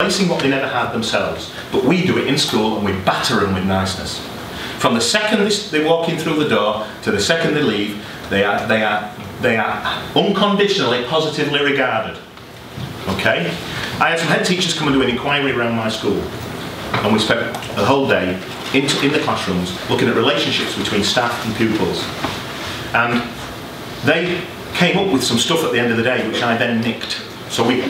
replacing what they never had themselves. But we do it in school and we batter them with niceness. From the second they walk in through the door to the second they leave, they are unconditionally, positively regarded. Okay? I had some head teachers come and do an inquiry around my school, and we spent the whole day in the classrooms looking at relationships between staff and pupils. And they came up with some stuff at the end of the day which I then nicked. So we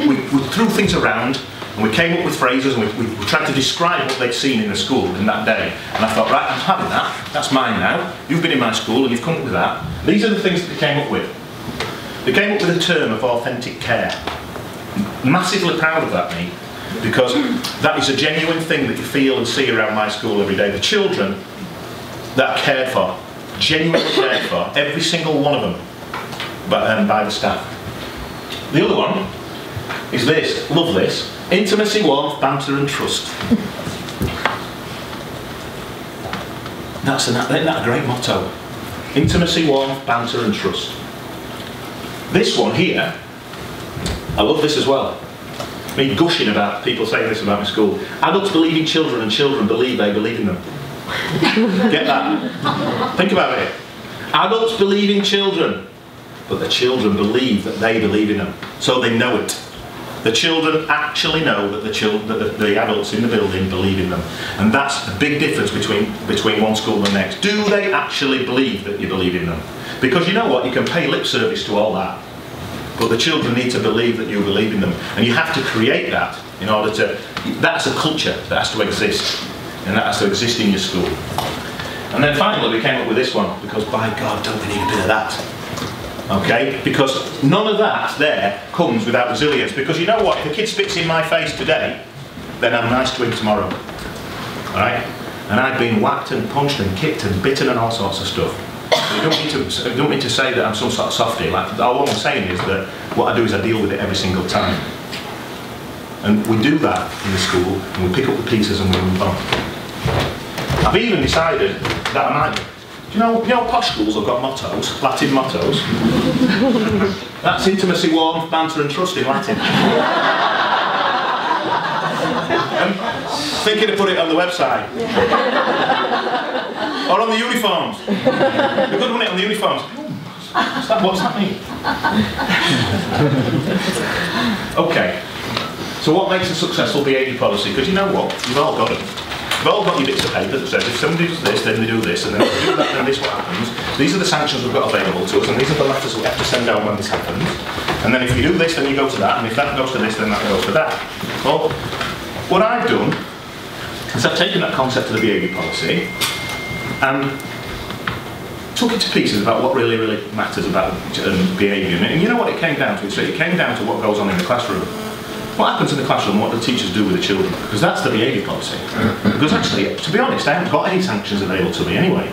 threw things around and we came up with phrases and we tried to describe what they'd seen in the school in that day. And I thought, right, I'm having that, that's mine now. You've been in my school and you've come up with that. These are the things that they came up with. They came up with a term of authentic care. Massively proud of that, me, because that is a genuine thing that you feel and see around my school every day. The children that are cared for, genuinely cared for, every single one of them, by the staff. The other one is this, love this, intimacy, warmth, banter and trust. Isn't that a great motto? Intimacy, warmth, banter and trust. This one here, I love this as well. Me gushing about people saying this about my school. Adults believe in children and children believe they believe in them. Get that? Think about it. Adults believe in children, but the children believe that they believe in them. So they know it. The children actually know that the adults in the building believe in them. And that's a big difference between one school and the next. Do they actually believe that you believe in them? Because you know what, you can pay lip service to all that. But the children need to believe that you believe in them. And you have to create that in order to... That's a culture that has to exist. And that has to exist in your school. And then finally we came up with this one, because by God, don't we need a bit of that? Okay? Because none of that there comes without resilience. Because you know what? If a kid spits in my face today, then I'm nice to him tomorrow. Alright? And I've been whacked and punched and kicked and bitten and all sorts of stuff. I don't mean to say that I'm some sort of softie. Like, all I'm saying is that what I do is I deal with it every single time. And we do that in the school, and we pick up the pieces and we move on. I've even decided that I might... Do you know posh schools have got mottos, Latin mottos? That's intimacy, warmth, banter and trust in Latin. Thinking to put it on the website. Or on the uniforms. We're going to put it on the uniforms. What's that mean? Okay. So what makes a successful behaviour policy? Because you know what? You've all got it. You've all got your bits of paper that says if somebody does this, then they do this, and then if they do that, then this what happens. These are the sanctions we've got available to us, and these are the letters we have to send out when this happens. And then if you do this, then you go to that, and if that goes to this, then that goes to that. Well, what I've done is I've taken that concept of the behaviour policy and took it to pieces about what really, really matters about behaviour. And you know what it came down to? So it came down to what goes on in the classroom. What happens in the classroom, what do the teachers do with the children? Because that's the behaviour policy. Because actually, to be honest, I haven't got any sanctions available to me anyway.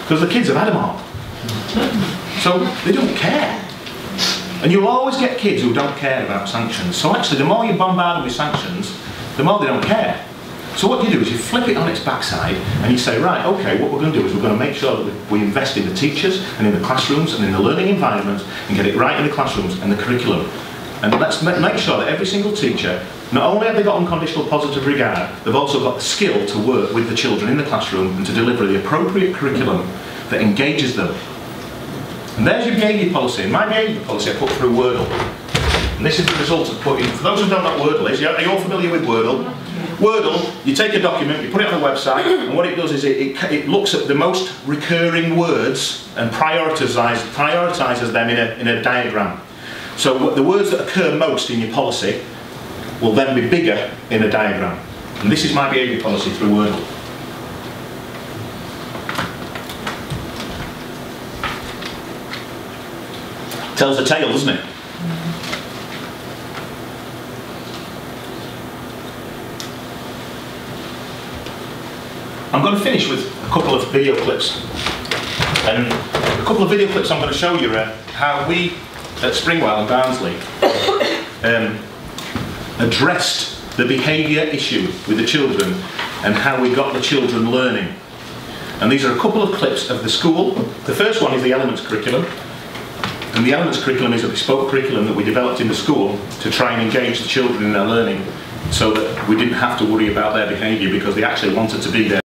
Because the kids have had them all. So they don't care. And you'll always get kids who don't care about sanctions. So actually, the more you bombard them with sanctions, the more they don't care. So what you do is you flip it on its backside and you say, right, okay, what we're going to do is we're going to make sure that we invest in the teachers and in the classrooms and in the learning environment and get it right in the classrooms and the curriculum. And let's make sure that every single teacher, not only have they got unconditional positive regard, they've also got the skill to work with the children in the classroom and to deliver the appropriate curriculum that engages them. And there's your behaviour policy. And my behaviour policy I put through Wordle. And this is the result of putting, for those who don't know what Wordle is, are you all familiar with Wordle? Wordle, you take a document, you put it on a website, and what it does is it looks at the most recurring words and prioritises them in a diagram. So the words that occur most in your policy will then be bigger in a diagram. And this is my behaviour policy through Wordle. Tells the tale, doesn't it? I'm going to finish with a couple of video clips. And a couple of video clips I'm going to show you how we at Springwell and Barnsley addressed the behaviour issue with the children and how we got the children learning. And these are a couple of clips of the school. The first one is the Elements curriculum. And the Elements curriculum is a bespoke curriculum that we developed in the school to try and engage the children in their learning. so that we didn't have to worry about their behaviour because they actually wanted to be there.